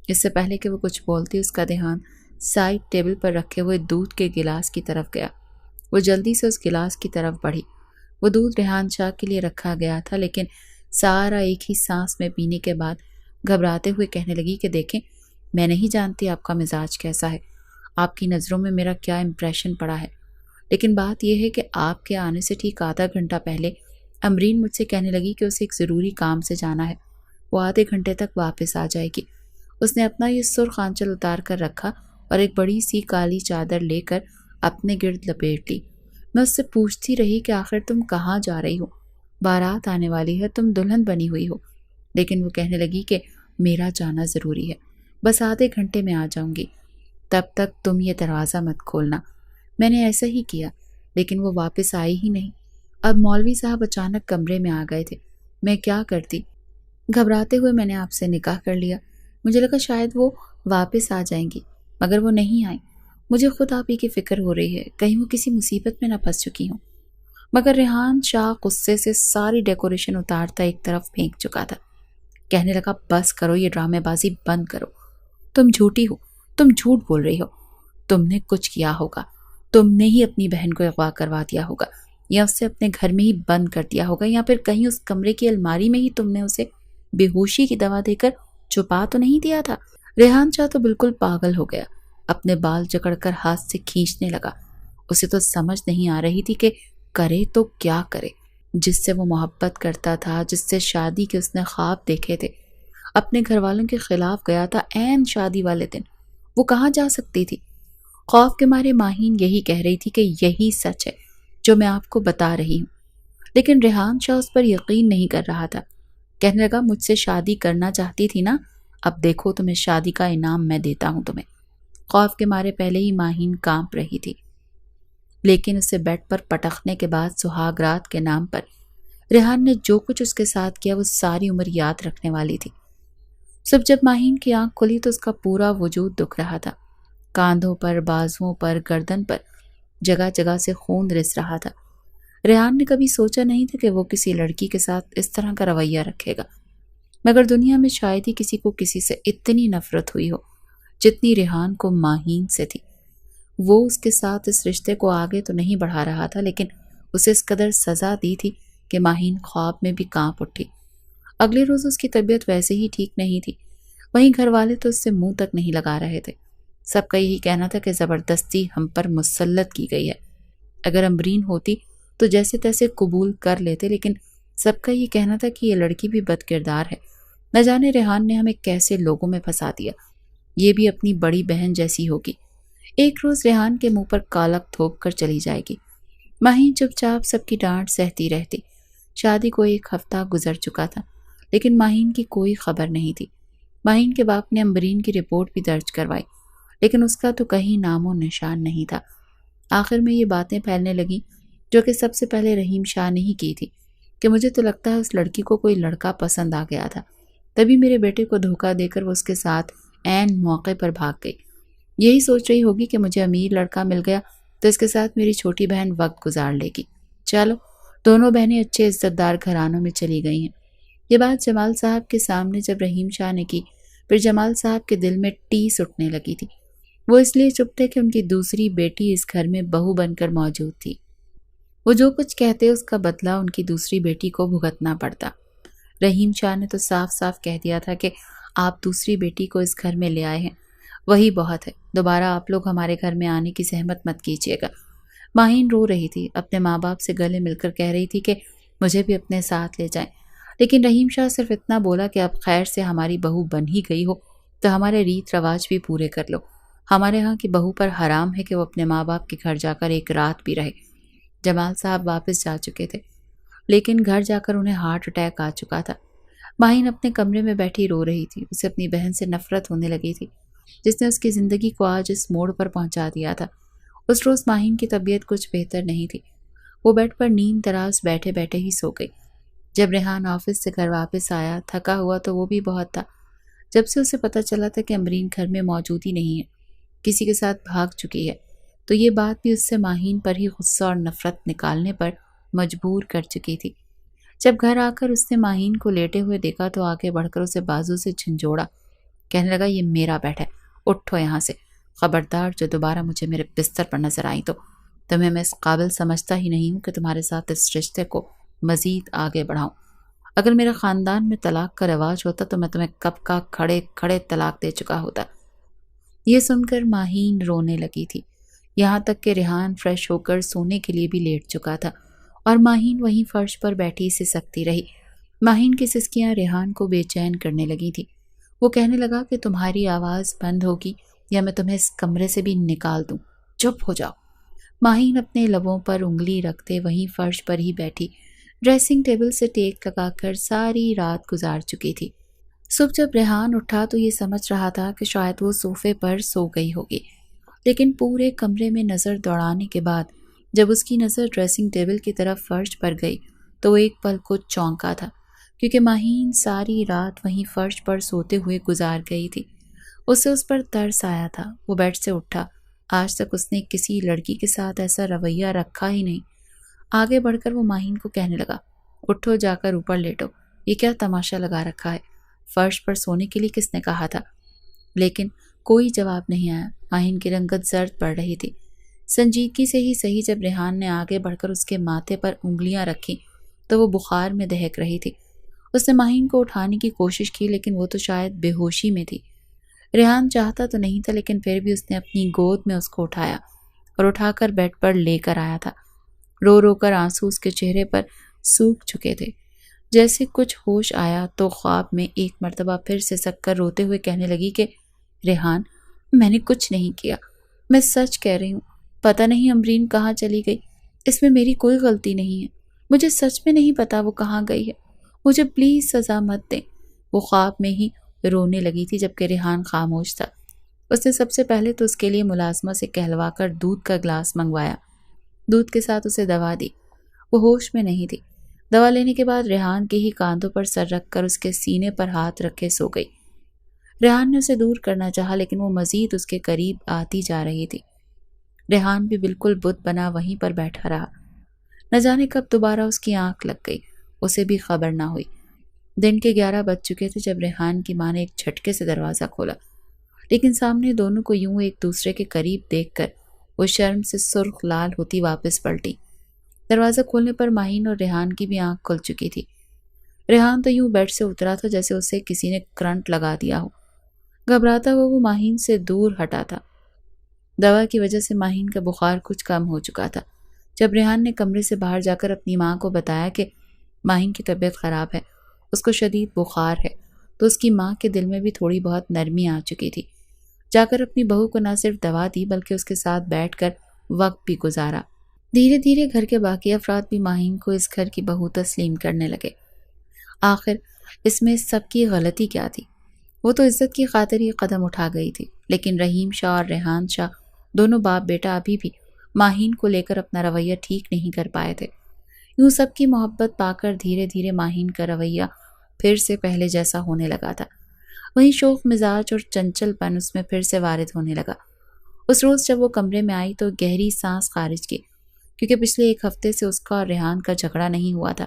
اس سے پہلے کہ وہ کچھ بولتی، اس کا دھیان سائڈ ٹیبل پر رکھے ہوئے دودھ کے گلاس کی طرف گیا۔ وہ جلدی سے اس گلاس کی طرف بڑھی۔ وہ دودھ ریحان شاہ کے لیے رکھا گیا تھا، لیکن سارا ایک ہی سانس میں پینے کے بعد گھبراتے ہوئے کہنے لگی کہ دیکھیں، میں نہیں جانتی آپ کا مزاج کیسا ہے، آپ کی نظروں میں میرا کیا امپریشن پڑا ہے، لیکن بات یہ ہے کہ آپ کے آنے سے ٹھیک آدھا گھنٹہ پہلے امرین مجھ سے کہنے لگی کہ اسے ایک ضروری کام سے جانا ہے، وہ آدھے گھنٹے تک واپس آ جائے گی۔ اس نے اپنا یہ سرخ آنچل اتار کر رکھا اور ایک بڑی سی کالی چادر لے کر اپنے گرد لپیٹ لی۔ میں اس سے پوچھتی رہی کہ آخر تم کہاں جا رہی ہو؟ بارات آنے والی ہے، تم دلہن بنی ہوئی ہو، لیکن وہ کہنے لگی کہ میرا جانا ضروری ہے، بس آدھے گھنٹے میں آ جاؤں گی، تب تک تم یہ دروازہ مت کھولنا۔ میں نے ایسا ہی کیا، لیکن وہ واپس آئی ہی نہیں۔ اب مولوی صاحب اچانک کمرے میں آ گئے تھے، میں کیا کرتی؟ گھبراتے ہوئے میں نے آپ سے نکاح کر لیا، مجھے لگا شاید وہ واپس آ جائیں گی، مگر وہ نہیں آئیں۔ مجھے خود آپ ہی کی فکر ہو رہی ہے، کہیں وہ کسی مصیبت میں نہ پھنس چکی ہوں۔ مگر ریحان شاہ غصے سے ساری ڈیکوریشن اتارتا ایک طرف پھینک چکا تھا۔ کہنے لگا بس کرو، یہ ڈرامے بازی بند کرو۔ تم جھوٹی ہو، تم جھوٹ بول رہی ہو۔ تم نے کچھ کیا ہوگا، تم نے ہی اپنی بہن کو اغوا کروا دیا ہوگا، یا اسے اپنے گھر میں ہی بند کر دیا ہوگا، یا پھر کہیں اس کمرے کی الماری میں ہی تم نے اسے بے ہوشی کی دوا دے کر چھپا تو نہیں دیا تھا۔ ریحان شاہ تو بالکل پاگل ہو گیا، اپنے بال جکڑ کر ہاتھ سے کھینچنے لگا۔ اسے تو سمجھ نہیں آ رہی تھی کہ کرے تو کیا کرے۔ جس سے وہ محبت کرتا تھا، جس سے شادی کے اس نے خواب دیکھے تھے، اپنے گھر والوں کے خلاف گیا تھا عین شادی والے دن، وہ کہاں جا سکتی تھی؟ خوف کے مارے ماہین یہی کہہ رہی تھی کہ یہی سچ ہے جو میں آپ کو بتا رہی ہوں، لیکن ریحان شاہ اس پر یقین نہیں کر رہا تھا۔ کہنے لگا مجھ سے شادی کرنا چاہتی تھی نا، اب دیکھو تمہیں شادی کا انعام میں دیتا ہوں تمہیں۔ خوف کے مارے پہلے ہی ماہین کانپ رہی تھی، لیکن اسے بیڈ پر پٹخنے کے بعد سہاگ رات کے نام پر ریحان نے جو کچھ اس کے ساتھ کیا وہ ساری عمر یاد رکھنے والی تھی۔ صبح جب ماہین کی آنکھ کھلی تو اس کا پورا وجود دکھ رہا تھا، کاندھوں پر، بازوؤں پر، گردن پر جگہ جگہ سے خون رس رہا تھا۔ ریحان نے کبھی سوچا نہیں تھا کہ وہ کسی لڑکی کے ساتھ اس طرح کا رویہ رکھے گا، مگر دنیا میں شاید ہی کسی کو کسی سے اتنی نفرت ہوئی ہو جتنی ریحان کو ماہین سے تھی۔ وہ اس کے ساتھ اس رشتے کو آگے تو نہیں بڑھا رہا تھا، لیکن اسے اس قدر سزا دی تھی کہ ماہین خواب میں بھی کانپ اٹھی۔ اگلے روز اس کی طبیعت ویسے ہی ٹھیک نہیں تھی، وہیں گھر والے تو اس سے منہ تک نہیں لگا رہے تھے۔ سب کا یہی کہنا تھا کہ زبردستی ہم پر مسلط کی گئی ہے۔ اگر امبرین ہوتی تو جیسے تیسے قبول کر لیتے، لیکن سب کا یہ کہنا تھا کہ یہ لڑکی بھی بد کردار ہے، نہ جانے ریحان نے ہمیں کیسے لوگوں میں پھنسا دیا، یہ بھی اپنی بڑی بہن جیسی ہوگی، ایک روز ریحان کے منہ پر کالک تھوپ کر چلی جائے گی۔ ماہین چپ چاپ سب کی ڈانٹ سہتی رہتی۔ شادی کو ایک ہفتہ گزر چکا تھا، لیکن ماہین کی کوئی خبر نہیں تھی۔ ماہین کے باپ نے امبرین کی رپورٹ بھی درج کروائی، لیکن اس کا تو کہیں نام و نشان نہیں تھا۔ آخر میں یہ باتیں پھیلنے لگیں جو کہ سب سے پہلے رحیم شاہ نے ہی کی تھی، کہ مجھے تو لگتا ہے اس لڑکی کو کوئی لڑکا پسند آ گیا تھا، تبھی میرے بیٹے کو دھوکہ دے کر وہ اس کے ساتھ عین موقع پر بھاگ گئی۔ یہی سوچ رہی ہوگی کہ مجھے امیر لڑکا مل گیا تو اس کے ساتھ میری چھوٹی بہن وقت گزار لے گی۔ چلو، دونوں بہنیں اچھے عزت دار گھرانوں میں چلی گئی ہیں۔ یہ بات جمال صاحب کے سامنے جب رحیم شاہ نے کی، پھر جمال صاحب کے دل میں ٹیس اٹھنے لگی تھی۔ وہ اس لیے چپ تھے کہ ان کی دوسری بیٹی اس گھر میں بہو بن کر موجود تھی۔ وہ جو کچھ کہتے اس کا بدلہ ان کی دوسری بیٹی کو بھگتنا پڑتا۔ رحیم شاہ نے تو صاف صاف کہہ دیا تھا کہ آپ دوسری بیٹی کو اس گھر میں لے آئے ہیں، وہی بہت ہے، دوبارہ آپ لوگ ہمارے گھر میں آنے کی زحمت مت کیجیے گا۔ ماہین رو رہی تھی، اپنے ماں باپ سے گلے مل کر کہہ رہی تھی کہ مجھے بھی اپنے ساتھ لے جائیں، لیکن رحیم شاہ صرف اتنا بولا کہ اب خیر سے ہماری بہو بن ہی گئی ہو تو ہمارے ریت رواج بھی پورے کر لو۔ ہمارے ہاں کی بہو پر حرام ہے کہ وہ اپنے ماں باپ کے گھر جا کر ایک رات بھی رہے۔ جمال صاحب واپس جا چکے تھے، لیکن گھر جا کر انہیں ہارٹ اٹیک آ چکا تھا۔ ماہین اپنے کمرے میں بیٹھی رو رہی تھی، اسے اپنی بہن سے نفرت ہونے لگی تھی جس نے اس کی زندگی کو آج اس موڑ پر پہنچا دیا تھا۔ اس روز ماہین کی طبیعت کچھ بہتر نہیں تھی، وہ بیڈ پر نیند دراز بیٹھے بیٹھے ہی سو گئی۔ جب ریحان آفس سے گھر واپس آیا، تھکا ہوا تو وہ بھی بہت تھا۔ جب سے اسے پتہ چلا تھا کہ امبرین گھر میں موجود ہی نہیں ہے، کسی کے ساتھ بھاگ چکی ہے، تو یہ بات بھی اس سے ماہین پر ہی غصہ اور نفرت نکالنے پر مجبور کر چکی تھی۔ جب گھر آ کر اس نے ماہین کو لیٹے ہوئے دیکھا تو آگے بڑھ کر اسے بازو سے جھنجھوڑا، کہنے لگا یہ میرا بیڈ ہے، اٹھو یہاں سے، خبردار جو دوبارہ مجھے میرے بستر پر نظر آئی تو تمہیں میں اس قابل سمجھتا ہی نہیں ہوں کہ تمہارے ساتھ اس رشتے کو مزید آگے بڑھاؤں۔ اگر میرے خاندان میں طلاق کا رواج ہوتا تو میں تمہیں کب کا کھڑے کھڑے طلاق دے چکا ہوتا۔ یہ سن کر ماہین رونے لگی تھی، یہاں تک کہ ریحان فریش ہو کر سونے کے لیے بھی لیٹ چکا تھا اور ماہین وہیں فرش پر بیٹھی سسکتی رہی۔ ماہین کی سسکیاں ریحان کو بے چین کرنے لگی تھی۔ وہ کہنے لگا کہ تمہاری آواز بند ہوگی یا میں تمہیں اس کمرے سے بھی نکال دوں، چپ ہو جاؤ۔ ماہین اپنے لبوں پر انگلی رکھتے وہیں فرش پر ہی بیٹھی ڈریسنگ ٹیبل سے ٹیک لگا کر ساری رات گزار چکی تھی۔ صبح جب ریحان اٹھا تو یہ سمجھ رہا تھا کہ شاید وہ صوفے پر سو گئی ہوگی، لیکن پورے کمرے میں نظر دوڑانے کے بعد جب اس کی نظر ڈریسنگ ٹیبل کی طرف فرش پر گئی تو وہ ایک پل کو چونکا تھا، کیونکہ ماہین ساری رات وہیں فرش پر سوتے ہوئے گزار گئی تھی۔ اسے اس پر ترس آیا تھا۔ وہ بیڈ سے اٹھا۔ آج تک اس نے کسی لڑکی کے ساتھ ایسا رویہ رکھا ہی نہیں۔ آگے بڑھ کر وہ ماہین کو کہنے لگا، اٹھو، جا کر اوپر لیٹو، یہ کیا تماشا لگا رکھا ہے؟ فرش پر سونے کے لیے کس نے کہا تھا؟ لیکن کوئی جواب نہیں آیا۔ ماہین کی رنگت زرد پڑ رہی تھی۔ سنجیدگی سے ہی صحیح، جب ریحان نے آگے بڑھ کر اس کے ماتھے پر انگلیاں رکھی تو وہ بخار میں دہک رہی تھی۔ اس نے ماہین کو اٹھانے کی کوشش کی، لیکن وہ تو شاید بے ہوشی میں تھی۔ ریحان چاہتا تو نہیں تھا، لیکن پھر بھی اس نے اپنی گود میں اس کو اٹھایا اور اٹھا کر بیڈ پر لے کر آیا تھا۔ رو رو کر آنسو اس کے چہرے پر سوکھ چکے تھے۔ جیسے کچھ ہوش آیا تو خواب میں ایک مرتبہ پھر سسک کر روتے ہوئے کہنے لگی کہ ریحان، میں نے کچھ نہیں کیا، میں سچ کہہ رہی ہوں، پتہ نہیں امبرین کہاں چلی گئی، اس میں میری کوئی غلطی نہیں ہے، مجھے سچ میں نہیں پتا وہ کہاں گئی ہے، مجھے پلیز سزا مت دیں۔ وہ خواب میں ہی رونے لگی تھی جبکہ ریحان خاموش تھا۔ اس نے سب سے پہلے تو اس کے لیے ملازمہ سے کہلوا کر دودھ کا گلاس منگوایا، دودھ کے ساتھ اسے دوا دی۔ وہ ہوش میں نہیں تھی۔ دوا لینے کے بعد ریحان کے ہی کاندھوں پر سر رکھ کر اس کے سینے پر ہاتھ رکھے سو گئی۔ ریحان نے اسے دور کرنا چاہا، لیکن وہ مزید اس کے قریب آتی جا رہی تھی۔ ریحان بھی بالکل بت بنا وہیں پر بیٹھا رہا۔ نہ جانے کب دوبارہ اس کی آنکھ لگ گئی، اسے بھی خبر نہ ہوئی۔ دن کے 11 بج چکے تھے جب ریحان کی ماں نے ایک جھٹکے سے دروازہ کھولا، لیکن سامنے دونوں کو یوں ایک دوسرے کے قریب دیکھ کر وہ شرم سے سرخ لال ہوتی واپس پلٹی۔ دروازہ کھولنے پر ماہین اور ریحان کی بھی آنکھ کھل چکی تھی۔ ریحان تو یوں بیڈ سے اترا تھا جیسے اسے کسی نے کرنٹ لگا دیا ہو۔ گھبراتا ہوا وہ ماہین سے دور ہٹا تھا۔ دوا کی وجہ سے ماہین کا بخار کچھ کم ہو چکا تھا۔ جب ریحان نے کمرے سے باہر جا کر اپنی ماں کو بتایا کہ ماہین کی طبیعت خراب ہے، اس کو شدید بخار ہے، تو اس کی ماں کے دل میں بھی تھوڑی بہت نرمی آ چکی تھی۔ جا کر اپنی بہو کو نہ صرف دوا دی بلکہ اس کے ساتھ بیٹھ کر وقت بھی گزارا۔ دھیرے دھیرے گھر کے باقی افراد بھی ماہین کو اس گھر کی بہو تسلیم کرنے لگے۔ آخر اس میں سب کی غلطی کیا تھی؟ وہ تو عزت کی خاطر یہ قدم اٹھا گئی تھی، لیکن رحیم شاہ اور ریحان شاہ دونوں باپ بیٹا ابھی بھی ماہین کو لے کر اپنا رویہ ٹھیک نہیں کر پائے تھے۔ یوں سب کی محبت پا کر دھیرے دھیرے ماہین کا رویہ پھر سے پہلے جیسا ہونے لگا تھا۔ وہیں شوخ مزاج اور چنچل پن اس میں پھر سے وارد ہونے لگا۔ اس روز جب وہ کمرے میں آئی تو گہری سانس خارج کی، کیونکہ پچھلے ایک ہفتے سے اس کا اور ریحان کا جھگڑا نہیں ہوا تھا،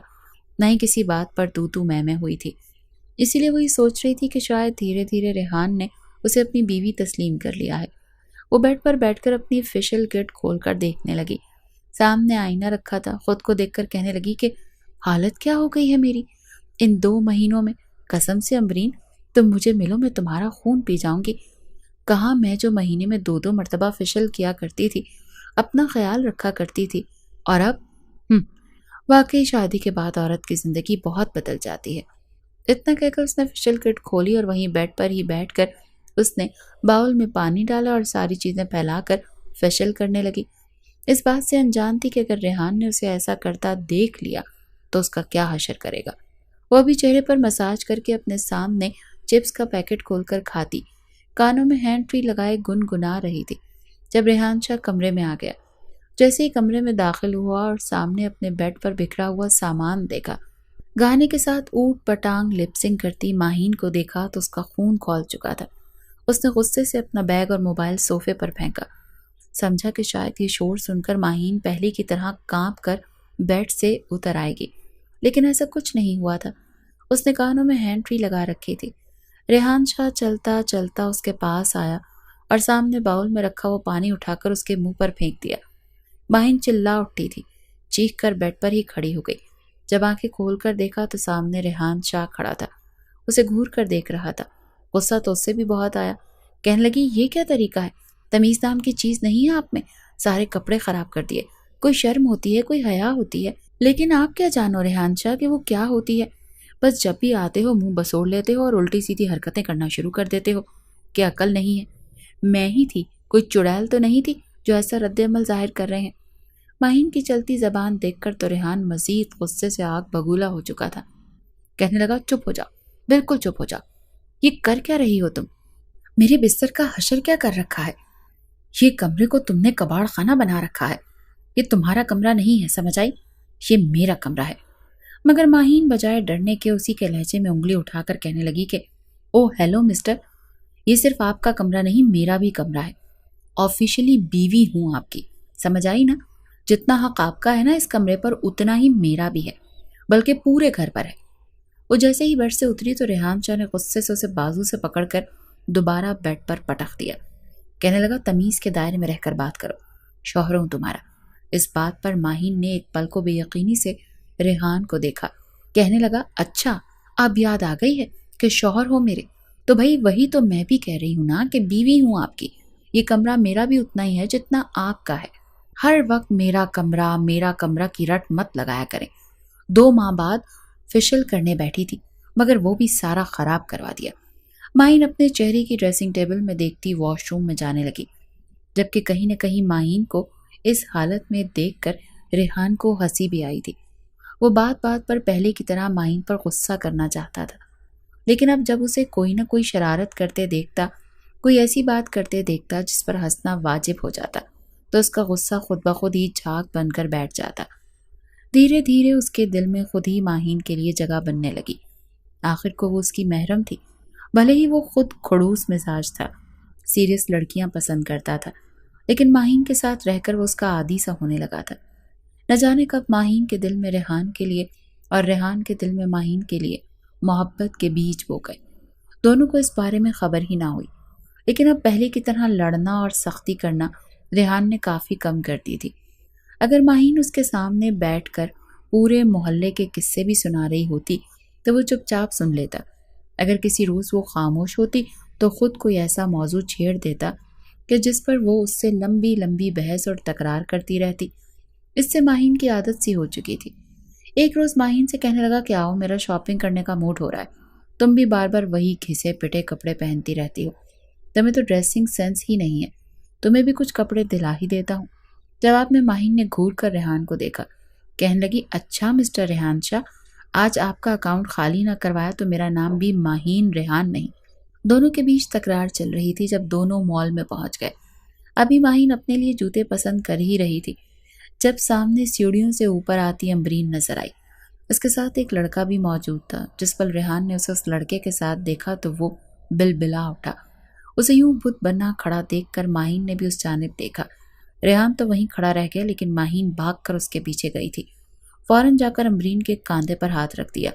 نہ ہی کسی بات پر تو میں ہوئی تھی۔ اسی لیے وہ یہ سوچ رہی تھی کہ شاید دھیرے دھیرے ریحان نے اسے اپنی بیوی تسلیم کر لیا ہے۔ وہ بیڈ پر بیٹھ کر اپنی فیشل کٹ کھول کر دیکھنے لگی۔ سامنے آئینہ رکھا تھا۔ خود کو دیکھ کر کہنے لگی کہ حالت کیا ہو گئی ہے میری ان 2 مہینوں میں، قسم سے امبرین تم مجھے ملو، میں تمہارا خون پی جاؤں گی۔ کہاں میں جو مہینے میں 2 مرتبہ فیشل کیا کرتی تھی، اپنا خیال رکھا کرتی تھی، اور اب واقعی شادی کے بعد عورت کی زندگی بہت بدل جاتی ہے۔ اتنا کہہ کر اس نے فیشل کٹ کھولی اور وہیں بیڈ پر ہی بیٹھ کر اس نے باؤل میں پانی ڈالا اور ساری چیزیں پھیلا کر فیشل کرنے لگی۔ اس بات سے انجان تھی کہ اگر ریحان نے اسے ایسا کرتا دیکھ لیا تو اس کا کیا حشر کرے گا۔ وہ ابھی چہرے پر مساج کر کے اپنے سامنے چپس کا پیکٹ کھول کر کھاتی، کانوں میں ہینڈ فری لگائے گنگنا رہی تھی جب ریحان شاہ کمرے میں آ گیا۔ جیسے ہی کمرے میں داخل ہوا اور سامنے اپنے بیڈ پر بکھرا ہوا سامان دیکھا، گانے کے ساتھ اوٹ پٹانگ لپسنگ کرتی ماہین کو دیکھا تو اس کا خون کھول چکا تھا۔ اس نے غصے سے اپنا بیگ اور موبائل صوفے پر پھینکا۔ سمجھا کہ شاید یہ شور سن کر ماہین پہلے کی طرح کانپ کر بیڈ سے اتر آئے گی، لیکن ایسا کچھ نہیں ہوا تھا۔ اس نے کانوں میں ہینڈ فری لگا رکھی تھی۔ ریحان شاہ چلتا چلتا اس کے پاس آیا اور سامنے باؤل میں رکھا وہ پانی اٹھا کر اس کے منہ پر پھینک دیا۔ ماہین چلا اٹھی تھی، چیخ کر بیڈ پر ہی کھڑی ہو گئی۔ جب آنکھیں کھول کر دیکھا تو سامنے ریحان شاہ کھڑا تھا، اسے گھور کر دیکھ رہا تھا۔ غصہ تو اس سے بھی بہت آیا۔ کہنے لگی، یہ کیا طریقہ ہے؟ تمیز نام کی چیز نہیں ہے آپ میں، سارے کپڑے خراب کر دیے۔ کوئی شرم ہوتی ہے، کوئی حیا ہوتی ہے، لیکن آپ کیا جانو ریحان شاہ کہ وہ کیا ہوتی ہے؟ بس جب بھی آتے ہو منہ بسوڑ لیتے ہو اور الٹی سیدھی حرکتیں کرنا شروع کر دیتے ہو۔ کیا عقل نہیں ہے؟ میں ہی تھی، کوئی چڑیل تو نہیں تھی جو ایسا رد عمل ظاہر کر رہے ہیں۔ ماہین کی چلتی زبان دیکھ کر تو ریحان مزید غصے سے آگ بگولا ہو چکا تھا۔ کہنے لگا، چپ ہو جاؤ، بالکل چپ ہو جاؤ، یہ کر کیا رہی ہو تم؟ میرے بستر کا حشر کیا کر رکھا ہے؟ یہ کمرے کو تم نے کباڑ خانہ بنا رکھا ہے۔ یہ تمہارا کمرہ نہیں ہے، سمجھ آئی؟ یہ میرا کمرہ ہے۔ مگر ماہین بجائے ڈرنے کے اسی کے لہجے میں انگلی اٹھا کر کہنے لگی کہ او ہیلو مسٹر، یہ صرف آپ کا کمرہ نہیں میرا بھی کمرہ ہے، آفیشلی بیوی ہوں آپ کی، سمجھ آئی نا؟ جتنا حق آپ کا ہے نا اس کمرے پر اتنا ہی میرا بھی ہے، بلکہ پورے گھر پر ہے۔ وہ جیسے ہی بیڈ سے اتری تو ریحان شاہ نے غصے سے اسے بازو سے پکڑ کر دوبارہ بیڈ پر پٹخ دیا، کہنے لگا تمیز کے دائرے میں رہ کر بات کرو، شوہر ہوں تمہارا۔ اس بات پر ماہین نے ایک پل کو بے یقینی سے ریحان کو دیکھا، کہنے لگا اچھا اب یاد آ گئی ہے کہ شوہر ہو میرے، تو بھائی وہی تو میں بھی کہہ رہی ہوں نا کہ بیوی ہوں آپ کی، یہ کمرہ میرا بھی اتنا ہی ہے جتنا آپ کا ہے۔ ہر وقت میرا کمرہ کی رٹ مت لگایا کریں۔ 2 ماہ بعد فیشل کرنے بیٹھی تھی مگر وہ بھی سارا خراب کروا دیا۔ ماہین اپنے چہرے کی ڈریسنگ ٹیبل میں دیکھتی واش روم میں جانے لگی، جبکہ کہیں نہ کہیں ماہین کو اس حالت میں دیکھ کر ریحان کو ہنسی بھی آئی تھی۔ وہ بات بات پر پہلے کی طرح ماہین پر غصہ کرنا چاہتا تھا، لیکن اب جب اسے کوئی نہ کوئی شرارت کرتے دیکھتا، کوئی ایسی بات کرتے دیکھتا جس پر ہنسنا واجب ہو جاتا، تو اس کا غصہ خود بخود ہی جھاگ بن کر بیٹھ جاتا۔ دھیرے دھیرے اس کے دل میں خود ہی ماہین کے لیے جگہ بننے لگی۔ آخر کو وہ اس کی محرم تھی، بھلے ہی وہ خود کھڑوس مزاج تھا، سیریس لڑکیاں پسند کرتا تھا، لیکن ماہین کے ساتھ رہ کر وہ اس کا عادی سا ہونے لگا تھا۔ نہ جانے کب ماہین کے دل میں ریحان کے لیے اور ریحان کے دل میں ماہین کے لیے محبت کے بیج بو گئے۔ دونوں کو اس بارے میں خبر ہی نہ ہوئی، لیکن اب پہلے کی طرح لڑنا اور سختی کرنا ریحان نے کافی کم کر دی تھی۔ اگر ماہین اس کے سامنے بیٹھ کر پورے محلے کے قصے بھی سنا رہی ہوتی تو وہ چپ چاپ سن لیتا، اگر کسی روز وہ خاموش ہوتی تو خود کوئی ایسا موضوع چھیڑ دیتا کہ جس پر وہ اس سے لمبی لمبی بحث اور تکرار کرتی رہتی۔ اس سے ماہین کی عادت سی ہو چکی تھی۔ ایک روز ماہین سے کہنے لگا کہ آؤ میرا شاپنگ کرنے کا موڈ ہو رہا ہے، تم بھی بار بار وہی گھسے پٹے کپڑے پہنتی رہتی ہو، تمہیں تو ڈریسنگ سینس ہی نہیں ہے، تمہیں بھی کچھ کپڑے دلا ہی دیتا ہوں۔ جواب میں ماہین نے گھور کر ریحان کو دیکھا، کہنے لگی اچھا مسٹر ریحان شاہ، آج آپ کا اکاؤنٹ خالی نہ کروایا تو میرا نام بھی ماہین ریحان نہیں۔ دونوں کے بیچ تکرار چل رہی تھی جب دونوں مال میں پہنچ گئے۔ ابھی ماہین اپنے لیے جوتے پسند کر ہی رہی تھی جب سامنے سیڑھیوں سے اوپر آتی امبرین نظر آئی۔ اس کے ساتھ ایک لڑکا بھی موجود تھا۔ جس پل ریحان نے اسے اس لڑکے کے ساتھ دیکھا تو وہ بلبلا اٹھا۔ اسے یوں بت بنا کھڑا دیکھ کر ماہین نے بھی اس جانب دیکھا۔ ریحان تو وہیں کھڑا رہ گیا، لیکن ماہین بھاگ کر اس کے پیچھے گئی تھی۔ فوراً جا کر امبرین کے کاندھے پر ہاتھ رکھ دیا۔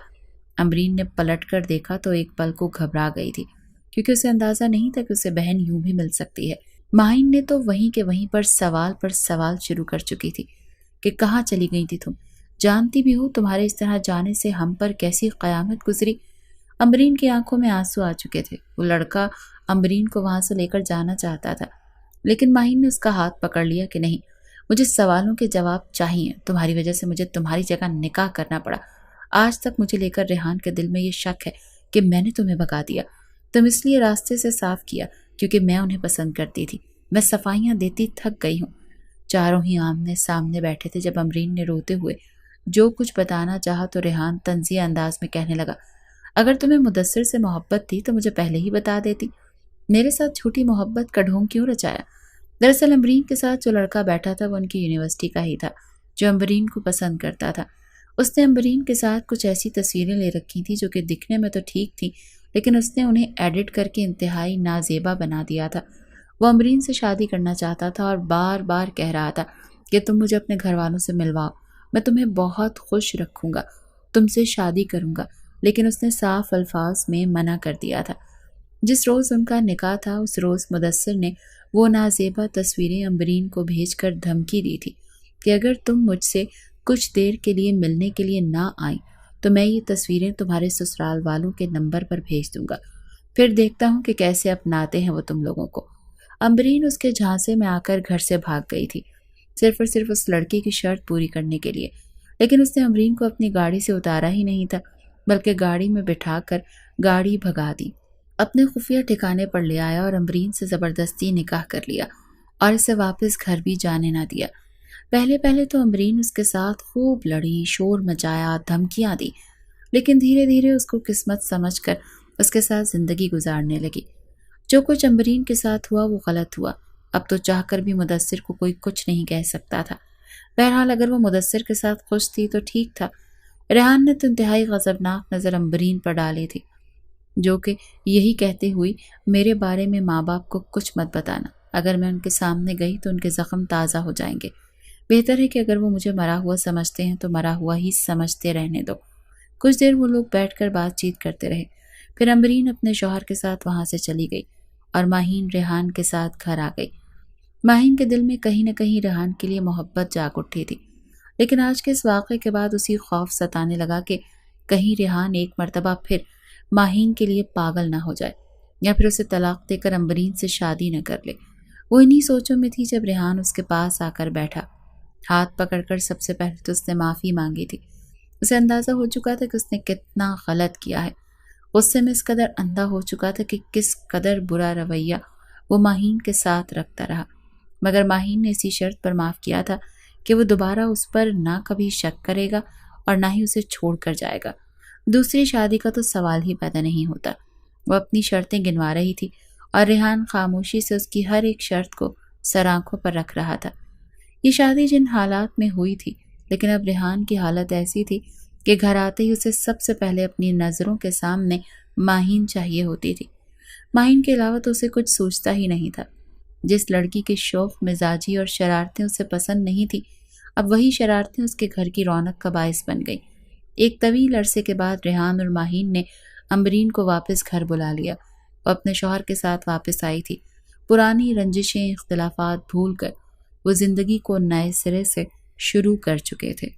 امبرین نے پلٹ کر دیکھا تو ایک پل کو گھبرا گئی تھی، کیونکہ اسے اندازہ نہیں تھا کہ اسے بہن یوں بھی مل سکتی ہے۔ ماہین نے تو وہیں کے وہیں پر سوال شروع کر چکی تھی کہ کہاں چلی گئی تھی تم؟ جانتی بھی ہو تمہارے اس طرح جانے سے ہم پر کیسی قیامت گزری؟ امبرین کی آنکھوں میں آنسو آ چکے تھے۔ وہ لڑکا امبرین کو وہاں سے لے کر جانا چاہتا تھا، لیکن ماہین نے اس کا ہاتھ پکڑ لیا کہ نہیں، مجھے سوالوں کے جواب چاہیے، تمہاری وجہ سے مجھے تمہاری جگہ نکاح کرنا پڑا۔ آج تک مجھے لے کر ریحان کے دل میں یہ شک ہے کہ میں نے تمہیں بھگا دیا، تم اس لیے راستے سے صاف کیا کیونکہ میں انہیں پسند کرتی تھی۔ میں صفائیاں دیتی تھک گئی ہوں۔ چاروں ہی آمنے سامنے بیٹھے تھے جب امبرین نے روتے ہوئے جو کچھ بتانا چاہا تو ریحان طنزیہ انداز میں کہنے لگا، اگر تمہیں مدثر سے محبت تھی تو مجھے پہلے ہی بتا دیتی، میرے ساتھ جھوٹی محبت کا ڈھونگ کیوں رچایا؟ دراصل امبرین کے ساتھ جو لڑکا بیٹھا تھا وہ ان کی یونیورسٹی کا ہی تھا جو امبرین کو پسند کرتا تھا۔ اس نے امبرین کے ساتھ کچھ ایسی تصویریں لے رکھی تھی جو کہ دکھنے میں تو ٹھیک تھی، لیکن اس نے انہیں ایڈٹ کر کے انتہائی نازیبا بنا دیا تھا۔ وہ امبرین سے شادی کرنا چاہتا تھا اور بار بار کہہ رہا تھا کہ تم مجھے اپنے گھر والوں سے ملواؤ، میں تمہیں بہت خوش رکھوں گا، تم سے شادی کروں گا، لیکن اس نے صاف الفاظ میں منع کر دیا تھا۔ جس روز ان کا نکاح تھا اس روز مدثر نے وہ نازیبا تصویریں امبرین کو بھیج کر دھمکی دی تھی کہ اگر تم مجھ سے کچھ دیر کے لیے ملنے کے لیے نہ آئیں تو میں یہ تصویریں تمہارے سسرال والوں کے نمبر پر بھیج دوں گا، پھر دیکھتا ہوں کہ کیسے اپناتے ہیں وہ تم لوگوں کو۔ امبرین اس کے جھانسے میں آ کر گھر سے بھاگ گئی تھی، صرف اور صرف اس لڑکے کی شرط پوری کرنے کے لیے، لیکن اس نے امبرین کو اپنی گاڑی سے اتارا ہی نہیں تھا بلکہ گاڑی میں بٹھا کر گاڑی بھگا دی، اپنے خفیہ ٹھکانے پر لے آیا اور امبرین سے زبردستی نکاح کر لیا اور اسے واپس گھر بھی جانے نہ دیا۔ پہلے تو امبرین اس کے ساتھ خوب لڑی، شور مچایا، دھمکیاں دی، لیکن دھیرے دھیرے اس کو قسمت سمجھ کر اس کے ساتھ زندگی گزارنے لگی۔ جو کچھ امبرین کے ساتھ ہوا وہ غلط ہوا، اب تو چاہ کر بھی مدثر کو کوئی کچھ نہیں کہہ سکتا تھا۔ بہرحال اگر وہ مدثر کے ساتھ خوش تھی تو ٹھیک تھا، ریحان نے تو انتہائی غضبناک نظر امبرین پر ڈالی تھی، جو کہ یہی کہتے ہوئی میرے بارے میں ماں باپ کو کچھ مت بتانا، اگر میں ان کے سامنے گئی تو ان کے زخم تازہ ہو جائیں گے، بہتر ہے کہ اگر وہ مجھے مرا ہوا سمجھتے ہیں تو مرا ہوا ہی سمجھتے رہنے دو۔ کچھ دیر وہ لوگ بیٹھ کر بات چیت کرتے رہے، پھر امبرین اپنے شوہر کے ساتھ وہاں سے چلی گئی اور ماہین ریحان کے ساتھ گھر آ گئی۔ ماہین کے دل میں کہیں نہ کہیں ریحان کے لیے محبت جاگ اٹھی تھی، لیکن آج کے اس واقعے کے بعد اسی خوف ستانے لگا کہ کہیں ریحان ایک مرتبہ پھر ماہین کے لیے پاگل نہ ہو جائے یا پھر اسے طلاق دے کر امبرین سے شادی نہ کر لے۔ وہ انہی سوچوں میں تھی جب ریحان اس کے پاس آ کر بیٹھا، ہاتھ پکڑ کر سب سے پہلے تو اس نے معافی مانگی تھی۔ اسے اندازہ ہو چکا تھا کہ اس نے کتنا غلط کیا ہے، غصے میں اس قدر اندھا ہو چکا تھا کہ کس قدر برا رویہ وہ ماہین کے ساتھ رکھتا رہا، مگر ماہین نے اسی شرط پر معاف کیا تھا کہ وہ دوبارہ اس پر نہ کبھی شک کرے گا اور نہ ہی اسے چھوڑ کر جائے گا۔ دوسری شادی کا تو سوال ہی پیدا نہیں ہوتا۔ وہ اپنی شرطیں گنوا رہی تھی اور ریحان خاموشی سے اس کی ہر ایک شرط کو سر آنکھوں پر رکھ رہا تھا۔ یہ شادی جن حالات میں ہوئی تھی، لیکن اب ریحان کی حالت ایسی تھی کہ گھر آتے ہی اسے سب سے پہلے اپنی نظروں کے سامنے ماہین چاہیے ہوتی تھی۔ ماہین کے علاوہ تو اسے کچھ سوچتا ہی نہیں تھا۔ جس لڑکی کے شوخ مزاجی اور شرارتیں اسے پسند نہیں تھی، اب وہی شرارتیں اس کے گھر کی رونق کا باعث بن گئی۔ ایک طویل عرصے کے بعد ریحان اور ماہین نے امبرین کو واپس گھر بلا لیا۔ وہ اپنے شوہر کے ساتھ واپس آئی تھی۔ پرانی رنجشیں، اختلافات بھول کر وہ زندگی کو نئے سرے سے شروع کر چکے تھے۔